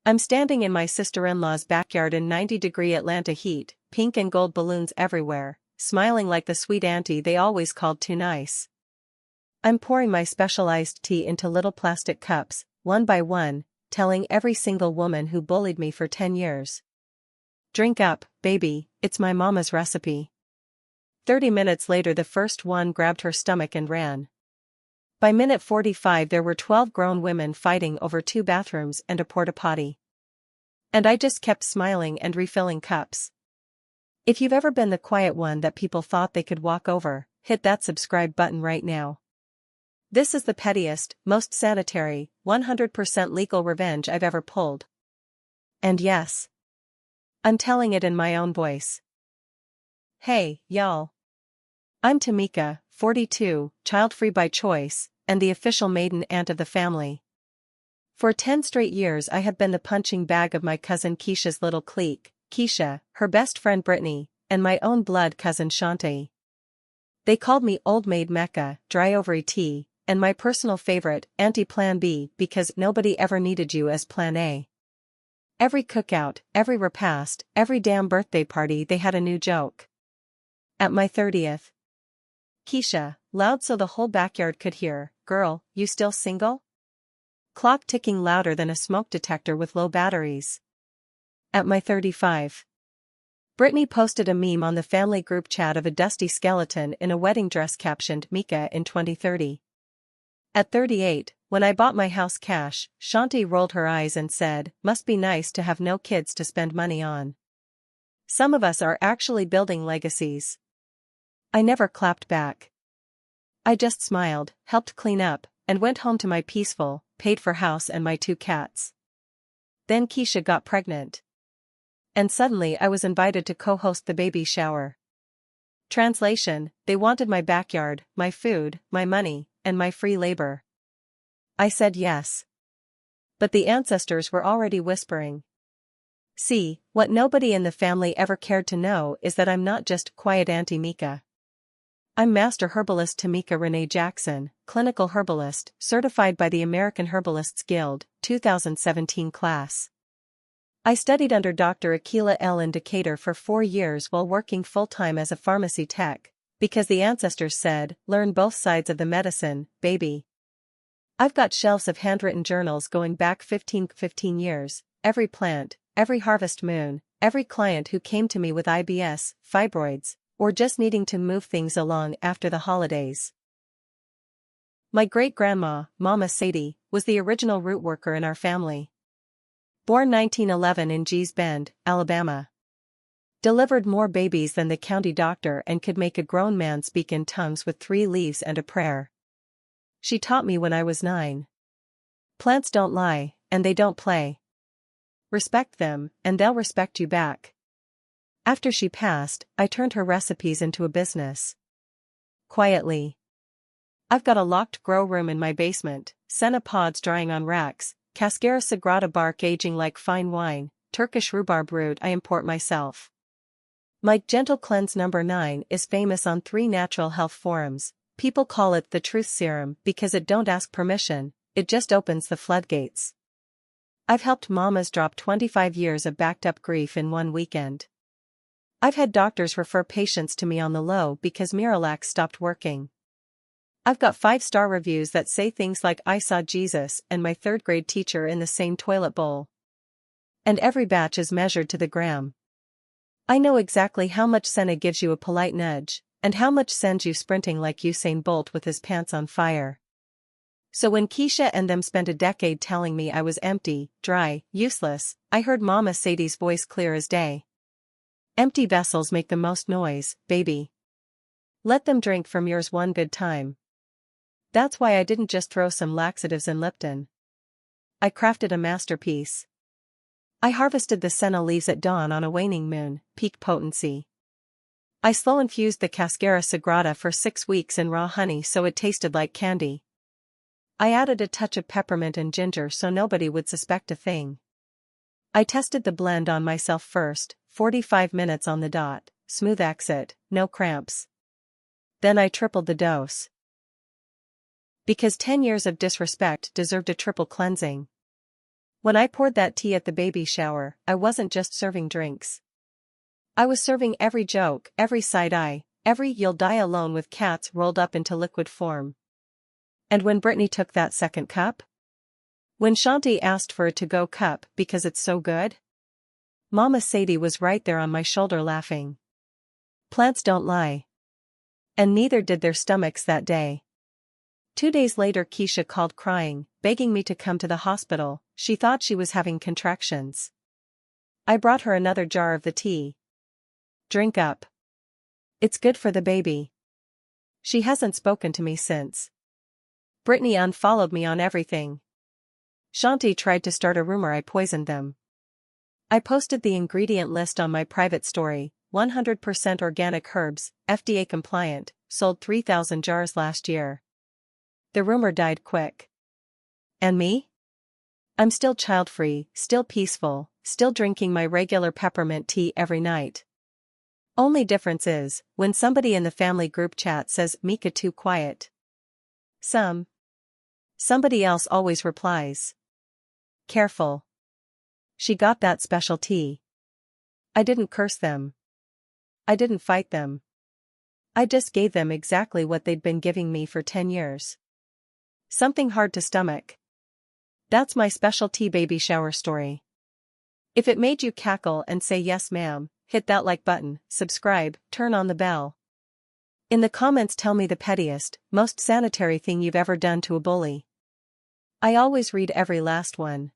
I'm standing in my sister-in-law's backyard in 90-degree Atlanta heat, pink and gold balloons everywhere, smiling like the sweet auntie they always called too nice. I'm pouring my specialized tea into little plastic cups, one by one, telling every single woman who bullied me for 10 years. Drink up, baby, it's my mama's recipe. 30 minutes later the first one grabbed her stomach and ran. By minute 45 there were 12 grown women fighting over 2 bathrooms and a porta-potty. And I just kept smiling and refilling cups. If you've ever been the quiet one that people thought they could walk over, hit that subscribe button right now. This is the pettiest, most sanitary, 100% legal revenge I've ever pulled. And yes, I'm telling it in my own voice. Hey, y'all. I'm Tamika, 42, child-free by choice, and the official maiden aunt of the family. For 10 straight years I have been the punching bag of my cousin Keisha's little clique, Keisha, her best friend Brittany, and my own blood cousin Auntie. They called me Old Maid Mecca, Dry-Ovary T, and my personal favorite, Auntie Plan B, because nobody ever needed you as Plan A. Every cookout, every repast, every damn birthday party they had a new joke. At my 30th. Keisha, loud so the whole backyard could hear, girl, you still single? Clock ticking louder than a smoke detector with low batteries. At my 35. Brittany posted a meme on the family group chat of a dusty skeleton in a wedding dress captioned Mika in 2030. At 38, when I bought my house cash, Shanti rolled her eyes and said, must be nice to have no kids to spend money on. Some of us are actually building legacies. I never clapped back. I just smiled, helped clean up, and went home to my peaceful, paid-for house and my 2 cats. Then Keisha got pregnant. And suddenly I was invited to co-host the baby shower. Translation, they wanted my backyard, my food, my money, and my free labor. I said yes. But the ancestors were already whispering. See, what nobody in the family ever cared to know is that I'm not just quiet Auntie Mika. I'm Master Herbalist Tamika Renee Jackson, Clinical Herbalist, certified by the American Herbalists Guild, 2017 class. I studied under Dr. Akila L. in Decatur for 4 years while working full-time as a pharmacy tech, because the ancestors said, learn both sides of the medicine, baby. I've got shelves of handwritten journals going back 15 years, every plant, every harvest moon, every client who came to me with IBS, fibroids, or just needing to move things along after the holidays. My great-grandma, Mama Sadie, was the original root worker in our family. Born 1911 in Gee's Bend, Alabama. Delivered more babies than the county doctor and could make a grown man speak in tongues with 3 leaves and a prayer. She taught me when I was 9. Plants don't lie, and they don't play. Respect them, and they'll respect you back. After she passed, I turned her recipes into a business. Quietly. I've got a locked grow room in my basement, senna pods drying on racks, Cascara sagrada bark aging like fine wine, Turkish rhubarb brewed I import myself. My Gentle Cleanse No. 9 is famous on 3 natural health forums. People call it the truth serum because it don't ask permission, it just opens the floodgates. I've helped mamas drop 25 years of backed-up grief in 1 weekend. I've had doctors refer patients to me on the low because Miralax stopped working. I've got 5-star reviews that say things like I saw Jesus and my 3rd-grade teacher in the same toilet bowl. And every batch is measured to the gram. I know exactly how much senna gives you a polite nudge, and how much sends you sprinting like Usain Bolt with his pants on fire. So when Keisha and them spent a decade telling me I was empty, dry, useless, I heard Mama Sadie's voice clear as day. Empty vessels make the most noise, baby. Let them drink from yours one good time. That's why I didn't just throw some laxatives in Lipton. I crafted a masterpiece. I harvested the senna leaves at dawn on a waning moon, peak potency. I slow infused the Cascara sagrada for 6 weeks in raw honey so it tasted like candy. I added a touch of peppermint and ginger so nobody would suspect a thing. I tested the blend on myself first, 45 minutes on the dot, smooth exit, no cramps. Then I tripled the dose. Because 10 years of disrespect deserved a triple cleansing. When I poured that tea at the baby shower, I wasn't just serving drinks. I was serving every joke, every side eye, every "you'll die alone with cats" rolled up into liquid form. And when Brittany took that second cup? When Shanti asked for a to-go cup because it's so good? Mama Sadie was right there on my shoulder laughing. Plants don't lie. And neither did their stomachs that day. 2 days later Keisha called crying, begging me to come to the hospital. She thought she was having contractions. I brought her another jar of the tea. Drink up. It's good for the baby. She hasn't spoken to me since. Brittany unfollowed me on everything. Shanti tried to start a rumor I poisoned them. I posted the ingredient list on my private story: 100% organic herbs, FDA compliant, sold 3,000 jars last year. The rumor died quick. And me? I'm still child-free, still peaceful, still drinking my regular peppermint tea every night. Only difference is, when somebody in the family group chat says "Mika too quiet," somebody else always replies, "Careful. She got that special tea." I didn't curse them. I didn't fight them. I just gave them exactly what they'd been giving me for 10 years. Something hard to stomach. That's my special tea baby shower story. If it made you cackle and say "yes ma'am," hit that like button, subscribe, turn on the bell. In the comments tell me the pettiest, most sanitary thing you've ever done to a bully. I always read every last one.